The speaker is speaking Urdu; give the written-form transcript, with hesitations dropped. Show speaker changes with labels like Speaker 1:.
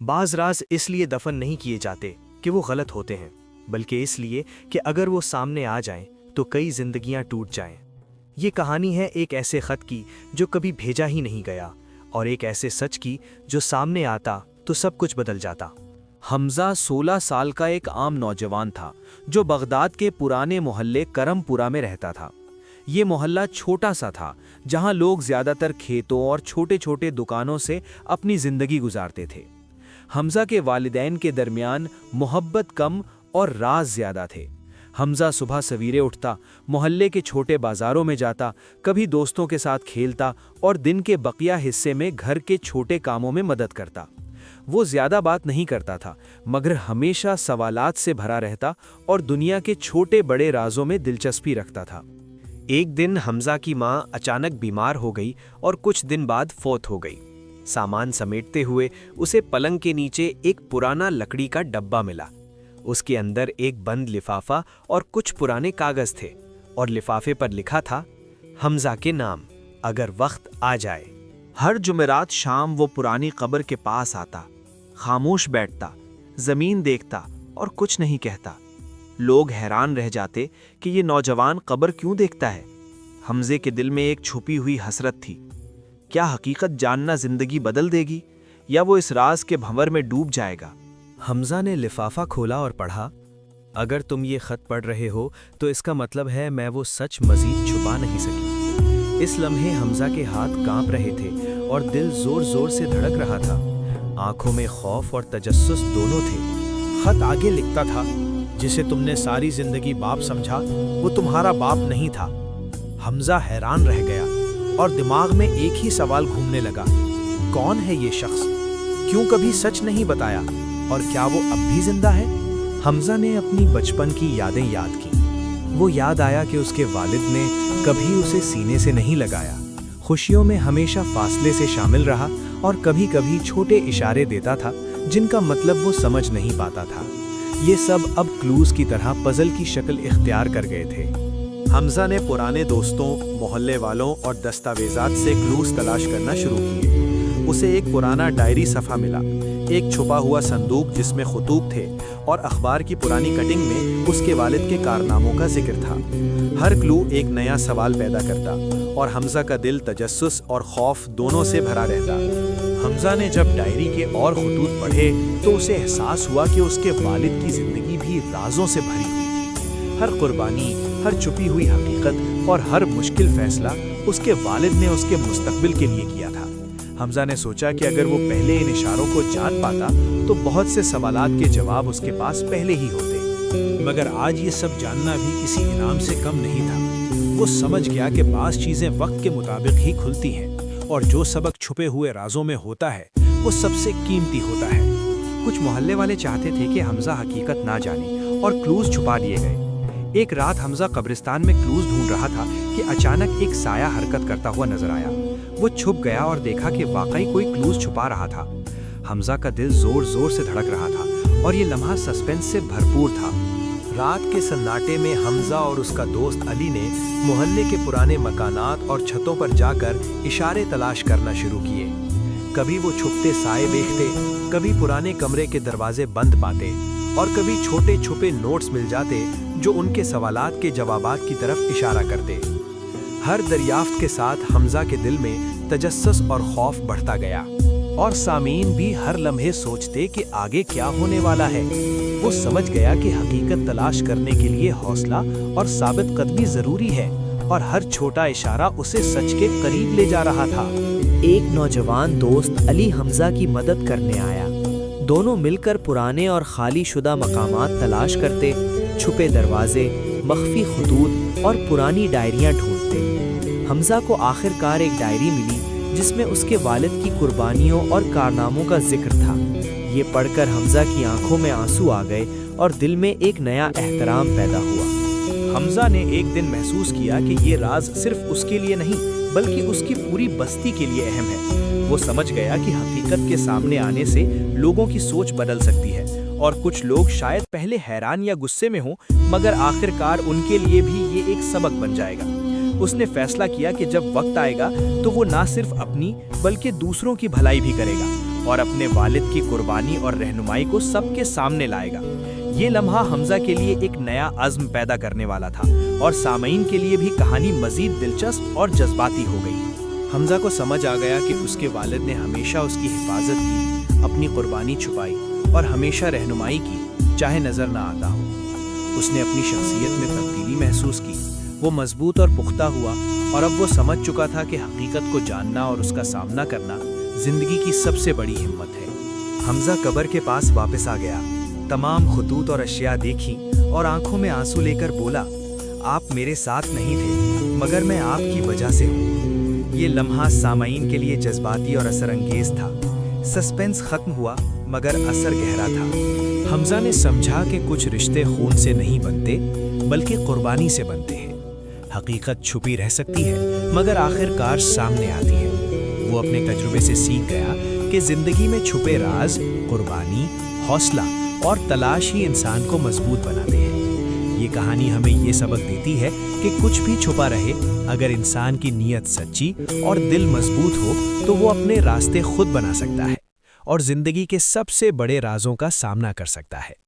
Speaker 1: بعض راز اس لیے دفن نہیں کیے جاتے کہ وہ غلط ہوتے ہیں، بلکہ اس لیے کہ اگر وہ سامنے آ جائیں تو کئی زندگیاں ٹوٹ جائیں۔ یہ کہانی ہے ایک ایسے خط کی جو کبھی بھیجا ہی نہیں گیا، اور ایک ایسے سچ کی جو سامنے آتا تو سب کچھ بدل جاتا۔
Speaker 2: حمزہ 16 سال کا ایک عام نوجوان تھا جو بغداد کے پرانے محلے کرم پورہ میں رہتا تھا۔ یہ محلہ چھوٹا سا تھا جہاں لوگ زیادہ تر کھیتوں اور چھوٹے چھوٹے دکانوں سے اپنی زندگی گزارتے تھے۔ حمزہ کے والدین کے درمیان محبت کم اور راز زیادہ تھے۔ حمزہ صبح سویرے اٹھتا، محلے کے چھوٹے بازاروں میں جاتا، کبھی دوستوں کے ساتھ کھیلتا اور دن کے بقیہ حصے میں گھر کے چھوٹے کاموں میں مدد کرتا۔ وہ زیادہ بات نہیں کرتا تھا، مگر ہمیشہ سوالات سے بھرا رہتا اور دنیا کے چھوٹے بڑے رازوں میں دلچسپی رکھتا تھا۔
Speaker 1: ایک دن حمزہ کی ماں اچانک بیمار ہو گئی اور کچھ دن بعد فوت ہو گئی۔ سامان سمیٹتے ہوئے اسے پلنگ کے نیچے ایک پرانا لکڑی کا ڈبہ ملا۔ اس کے اندر ایک بند لفافہ اور کچھ پرانے کاغذ تھے، اور لفافے پر لکھا تھا، حمزہ کے نام، اگر وقت آ جائے۔
Speaker 2: ہر جمعرات شام وہ پرانی قبر کے پاس آتا، خاموش بیٹھتا، زمین دیکھتا اور کچھ نہیں کہتا۔ لوگ حیران رہ جاتے کہ یہ نوجوان قبر کیوں دیکھتا ہے۔ حمزے کے دل میں ایک چھپی ہوئی حسرت تھی۔ کیا حقیقت جاننا زندگی بدل دے گی، یا وہ اس راز کے بھنور میں ڈوب جائے گا؟
Speaker 1: حمزہ نے لفافہ کھولا اور پڑھا، اگر تم یہ خط پڑھ رہے ہو تو اس کا مطلب ہے میں وہ سچ مزید چھپا نہیں سکی۔ اس لمحے حمزہ کے ہاتھ کانپ رہے تھے اور دل زور زور سے دھڑک رہا تھا۔ آنکھوں میں خوف اور تجسس دونوں تھے۔
Speaker 3: خط آگے لکھتا تھا، جسے تم نے ساری زندگی باپ سمجھا وہ تمہارا باپ نہیں تھا۔ حمزہ حیران رہ گیا اور دماغ میں ایک ہی سوال گھومنے لگا، کون ہے یہ شخص؟ کیوں کبھی سچ نہیں بتایا؟ اور کیا وہ اب بھی زندہ ہے؟
Speaker 1: حمزہ نے اپنی بچپن کی یادیں یاد کی۔ وہ یاد آیا کہ اس کے والد نے کبھی اسے سینے سے نہیں لگایا، خوشیوں میں ہمیشہ فاصلے سے شامل رہا اور کبھی کبھی چھوٹے اشارے دیتا تھا جن کا مطلب وہ سمجھ نہیں پاتا تھا۔ یہ سب اب کلوز کی طرح پزل کی شکل اختیار کر گئے تھے۔ حمزہ نے پرانے دوستوں، محلے والوں اور دستاویزات سے کلوز تلاش کرنا شروع کیے۔ اسے ایک پرانا ڈائری صفحہ ملا، ایک چھپا ہوا صندوق جس میں خطوط تھے، اور اخبار کی پرانی کٹنگ میں اس کے والد کے کارناموں کا ذکر تھا۔ ہر کلو ایک نیا سوال پیدا کرتا، اور حمزہ کا دل تجسس اور خوف دونوں سے بھرا رہتا۔
Speaker 3: حمزہ نے جب ڈائری کے اور خطوط پڑھے تو اسے احساس ہوا کہ اس کے والد کی زندگی بھی رازوں سے بھری ہوئی تھی۔ ہر قربانی، ہر چھپی ہوئی حقیقت اور ہر مشکل فیصلہ اس کے والد نے اس کے مستقبل کے لیے کیا تھا۔ حمزہ نے سوچا کہ اگر وہ پہلے ان اشاروں کو جان پاتا تو بہت سے سوالات کے جواب اس کے پاس پہلے ہی ہوتے، مگر آج یہ سب جاننا بھی کسی انعام سے کم نہیں تھا۔ وہ سمجھ گیا کہ بعض چیزیں وقت کے مطابق ہی کھلتی ہیں، اور جو سبق چھپے ہوئے رازوں میں ہوتا ہے وہ سب سے قیمتی ہوتا ہے۔
Speaker 1: کچھ محلے والے چاہتے تھے کہ حمزہ حقیقت نہ جانے اور کلوز چھپا دیے گئے۔ ایک رات حمزہ قبرستان میں کلوز ڈھونڈ رہا تھا کہ اچانک ایک سایہ حرکت کرتا ہوا نظر آیا۔ وہ چھپ گیا اور دیکھا کہ واقعی کوئی کلوز چھپا رہا تھا۔ حمزہ کا دل زور زور سے دھڑک رہا تھا اور یہ لمحہ سسپنس سے بھرپور تھا۔ رات کے سناٹے میں حمزہ اور اس کا دوست علی نے محلے کے پرانے مکانات اور چھتوں پر جا کر اشارے تلاش کرنا شروع کیے۔ کبھی وہ چھپتے سائے دیکھتے، کبھی پرانے کمرے کے دروازے بند پاتے، اور کبھی چھوٹے چھپے نوٹس مل جاتے جو ان کے سوالات کے جوابات کی طرف اشارہ کرتے۔ ہر دریافت کے ساتھ حمزہ کے دل میں تجسس اور خوف بڑھتا گیا، اور سامعین بھی ہر لمحے سوچتے کہ آگے کیا ہونے والا ہے۔ وہ سمجھ گیا کہ حقیقت تلاش کرنے کے لیے حوصلہ اور ثابت قدمی ضروری ہے، اور ہر چھوٹا اشارہ اسے سچ کے قریب لے جا رہا تھا۔
Speaker 4: ایک نوجوان دوست علی حمزہ کی مدد کرنے آیا۔ دونوں مل کر پرانے اور خالی شدہ مقامات تلاش کرتے، چھپے دروازے، مخفی خطوط اور پرانی ڈائریاں ڈھونڈتے۔ حمزہ کو آخر کار ایک ڈائری ملی جس میں اس کے والد کی قربانیوں اور کارناموں کا ذکر تھا۔ یہ پڑھ کر حمزہ کی آنکھوں میں آنسو آ گئے اور دل میں ایک نیا احترام پیدا ہوا۔
Speaker 3: حمزہ نے ایک دن محسوس کیا کہ یہ راز صرف اس کے لیے نہیں بلکہ اس کی پوری بستی کے لیے اہم ہے۔ وہ سمجھ گیا کہ حقیقت کے سامنے آنے سے لوگوں کی سوچ بدل سکتی ہے، اور کچھ لوگ شاید پہلے حیران یا غصے میں ہوں، مگر آخر کار ان کے لیے بھی یہ ایک سبق بن جائے گا۔ اس نے فیصلہ کیا کہ جب وقت آئے گا تو وہ نہ صرف اپنی بلکہ دوسروں کی بھلائی بھی کرے گا،
Speaker 2: اور اپنے والد کی قربانی اور رہنمائی کو سب کے سامنے لائے گا۔ یہ لمحہ حمزہ کے لیے ایک نیا عزم پیدا کرنے والا تھا اور سامعین کے لیے بھی کہانی مزید دلچسپ اور جذباتی ہو گئی۔
Speaker 3: حمزہ کو سمجھ آ گیا کہ اس کے والد نے ہمیشہ اس کی حفاظت کی، اپنی قربانی چھپائی اور ہمیشہ رہنمائی کی، چاہے نظر نہ آتا ہو۔ اس نے اپنی شخصیت میں تبدیلی محسوس کی، وہ مضبوط اور پختہ ہوا، اور اب وہ سمجھ چکا تھا کہ حقیقت کو جاننا اور اس کا سامنا کرنا زندگی کی سب سے بڑی ہمت ہے۔
Speaker 1: حمزہ قبر کے پاس واپس آ گیا، تمام خطوط اور اشیاء دیکھی اور آنکھوں میں آنسو لے کر بولا، آپ میرے ساتھ نہیں تھے مگر میں آپ کی وجہ سے ہوں۔ یہ لمحہ سامعین کے لیے جذباتی اور اثر انگیز تھا۔ سسپنس ختم ہوا مگر اثر گہرا تھا۔
Speaker 3: حمزہ نے سمجھا کہ کچھ رشتے خون سے نہیں بنتے بلکہ قربانی سے بنتے ہیں۔ حقیقت چھپی رہ سکتی ہے مگر آخر کار سامنے آتی ہے۔ وہ اپنے تجربے سے سیکھ گیا کہ زندگی میں چھپے راز، قربانی، حوصلہ اور تلاش ہی انسان کو مضبوط بناتے ہیں۔ یہ کہانی ہمیں یہ سبق دیتی ہے کہ کچھ بھی چھپا رہے، اگر انسان کی نیت سچی اور دل مضبوط ہو تو وہ اپنے راستے خود بنا سکتا ہے اور زندگی کے سب سے بڑے رازوں کا سامنا کر سکتا ہے۔